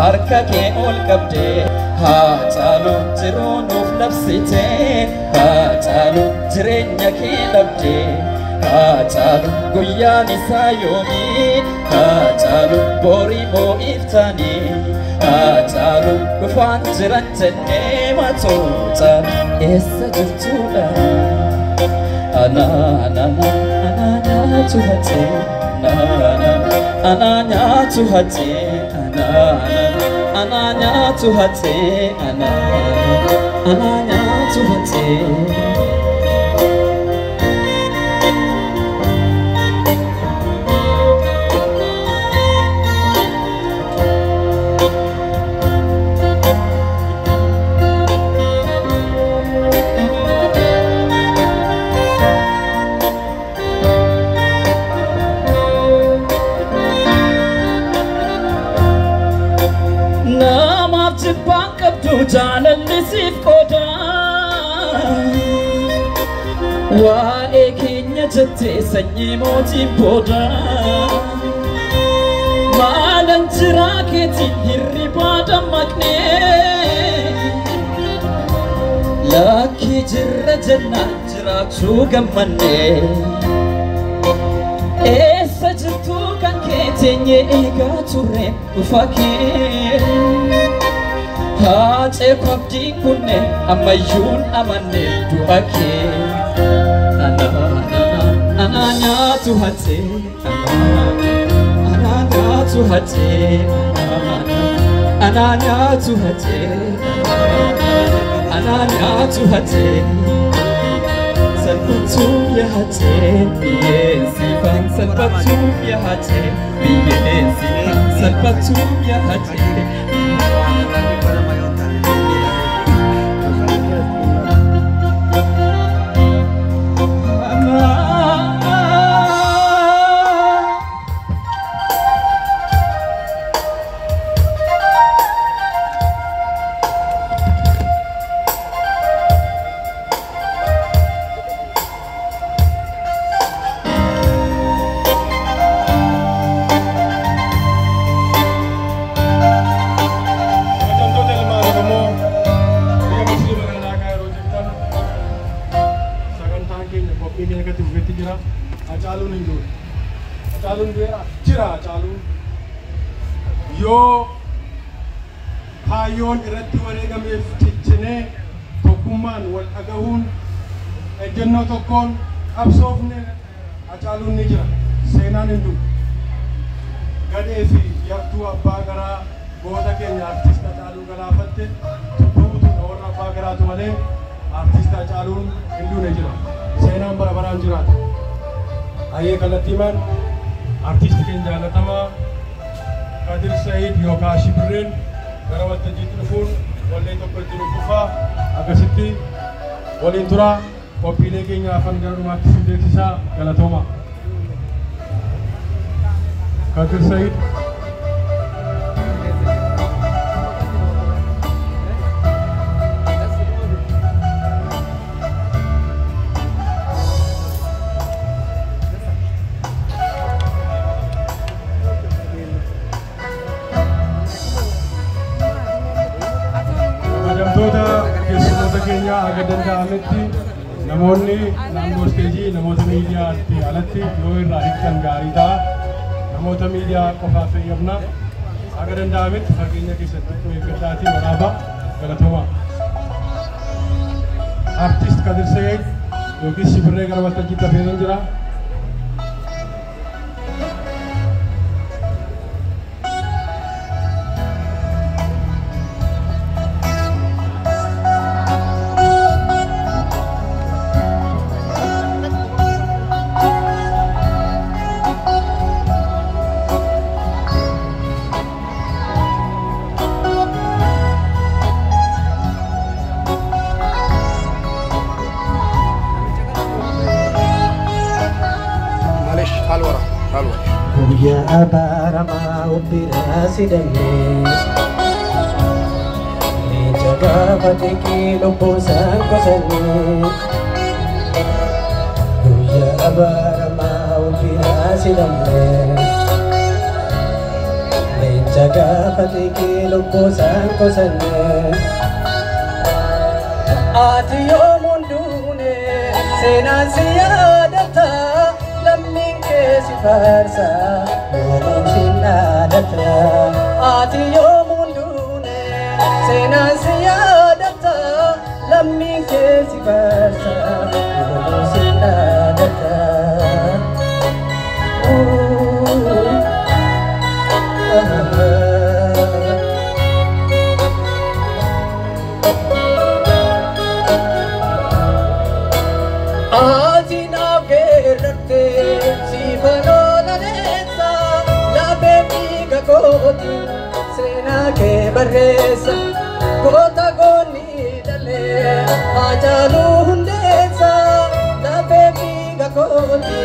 harka kee ol qabdee haa caalu jiruunuuf labsitee haa caalu jireenya kee dhabdee haa caalu guyyaan isaa yoomii haa caalu borii moo'iftanii haa caalu dhufaan jiran jennee matoo caalu eessa jirtuudha ananyaatu hatee ananyaatu hatee ananyaatu hatee ananyaatu hatee jaalallisif qoda waa'ee keenya jettee sanyii mootiin booda maalan jiraa keetiin hirribaa dammaqnee lakkii jirra jennaan jiraachuu gammannee eessa jirtuu kan kee teenyee eegaa turre dhufa kee Hace kwabdi kunne amayun amane duake ananya tu hate ananya tu hate salpatu ya hate biesi fan salpatu ya hate biesi salpatu ya hate Yo hayon irratti wareegameef ciccinee tokkummaan wal dhagahuun ejjennoo tokkoon qabsoofne Hacaaluun ni jira seenaan hin du'u gadhee fi yartuu abbaa garaa goota keenya artist Hacaaluu galaafatte tubbuutu warra abbaa garaatu malee artist Hacaaluun hin duune jira seenaan bara baraan jiraata ayyee kallattiimaan artist keenya jaalatamaa Kadir Said yookaan Shibreen gara waltajjiitti dhufuun wallee tokko itti dhufuufaa akkasitti waliin turaa qophiilee keenya afaan gara dhumaatti si beeksisaa galatooma. Kadir Said agar danda'ametti namoonni naannoo isteejii namoota miidiyaatti alatti yoo irraa hiikan gaarii ta'a namoota miidiyaa qofaaf fayyadamna agar danda'ametti fageenya keessatti eeggadhaatii waraabaa galatooma. Artist Kadir Said yookiin Shibree gara waltajjiitti hafee jira. Ya abarama ubirasi denge ni jaga patiki lupusan kosane Ya abarama ubirasi denge ni Jagafatiki lubbusan kosanne Ati yoomundune seenaan si yaadata lammiin kee si faarsa yoomuun si dhaadata Ati yoomundune seenaan si yaadata lammiin kee si faarsa yoomuun si dhaadata Sena ke barresa kota goni dale ajalu hundesa la bebi ga koti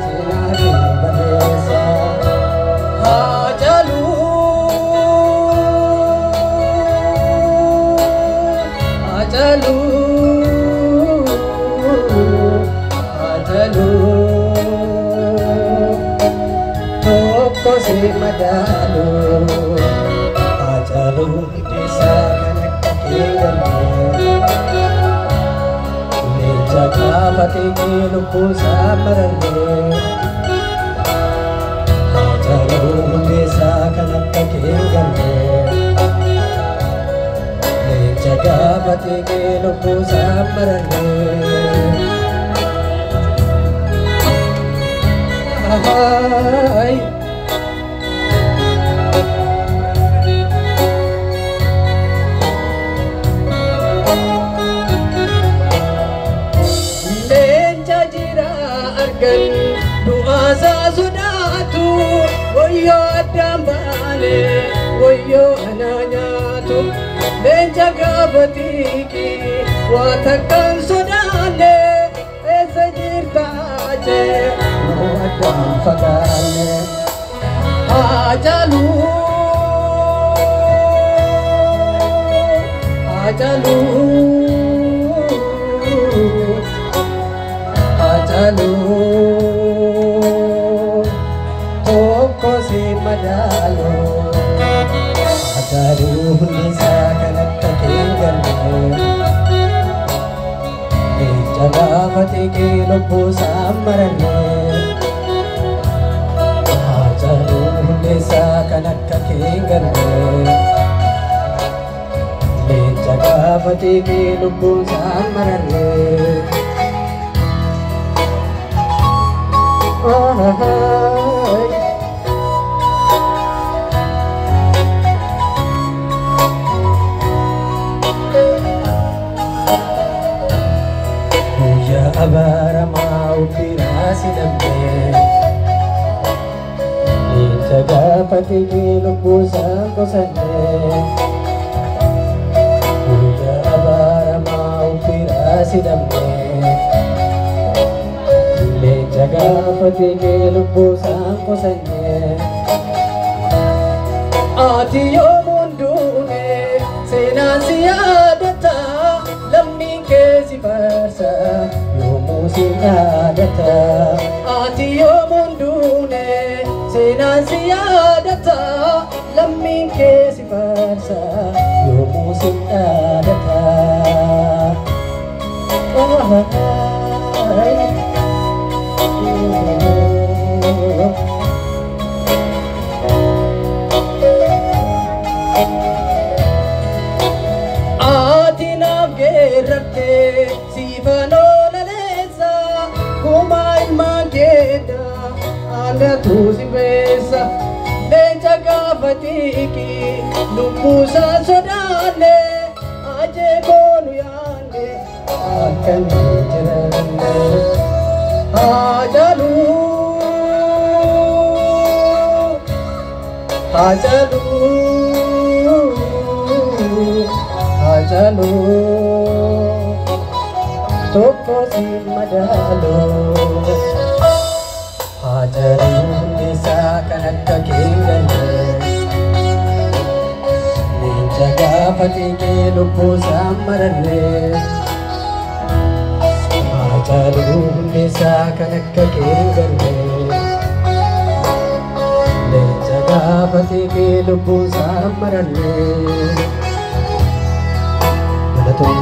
sena ke barresa ajalu ajalu ajalu toko se madalu Ajalu desa kanak kegane Lejaga patiki lupu samarane Ajalu desa kanak kegane Lejaga patiki lupu samarane Hai Doa sudatu, woyo adambane, woyo ananyatu, menjaga batiki, watakan sudane, esajirta je, wadam fagane, ajalu, ajalu, ajalu. Madalo Ajalu nisa kanak kegane Lejaga patiki lupu samarane Ajalu nisa kanak kegane Lejaga patiki lupu samarane Abara mau pirasi dambe Lejaga patiki lupu kosanne Uya abara mau pirasi dambe Lejaga patiki lupu kosanne Ati yomundune sena siyadata lammin ke si farsa Sinadata Ati yomundune sena siyadata lammin ke si farsa yomu sinadata Ati navgerate sivano Mageda, anda tu si besa, lejaga patiki, lupusa sodane, aje konu yande, akan jerane, ajalu, ajalu, ajalu. Toko si madalo Ajalu desa kanak kegane Lejaga patiki lupu samarane Ajalu desa kanak kegane Lejaga gaafatee kee lubbuun isaa marallee galatoom.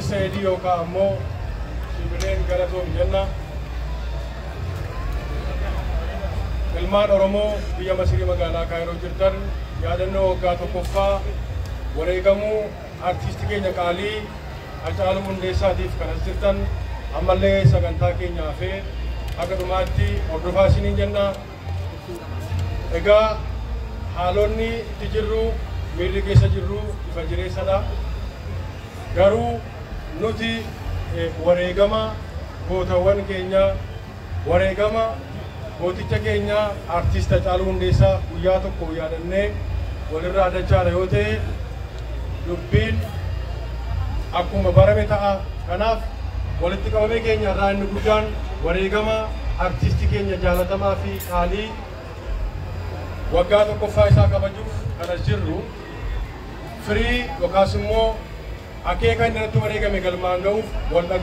Sayyidii yookaan ammoo Shibileen galatoom jenna. Ilmaan Oromoo biyya Masirii magaalaa Kaayiroo jirtan yaadannoo waggaa tokkoffaa wareegamuu artistii keenya qaalii Hacaaluu Hundeessaatiif kanas jirtan ammallee sagantaa keenyaa fi akka dhumaatti hordofaa isiniin jenna. Egaa haalonni itti jirru miirri keessa jirru ifa jireessadha. Garuu nuti wareegama gootawwan keenya wareegama gooticha keenya artist Hacaaluu Hundeessaa guyyaa tokko yaadannee walirraa dachaadha yoo ta'e dubbiin akkuma barame ta'a. Kanaaf walitti qabamee keenya irraa inni guddaan wareegama artistii keenya jaalatamaa fi qaalii waggaa tokkoffaa isaa kabajuuf kanas jirru firii yookaas immoo akeeka inni irratti wareegame galmaan ga'uuf wal dhaga'u.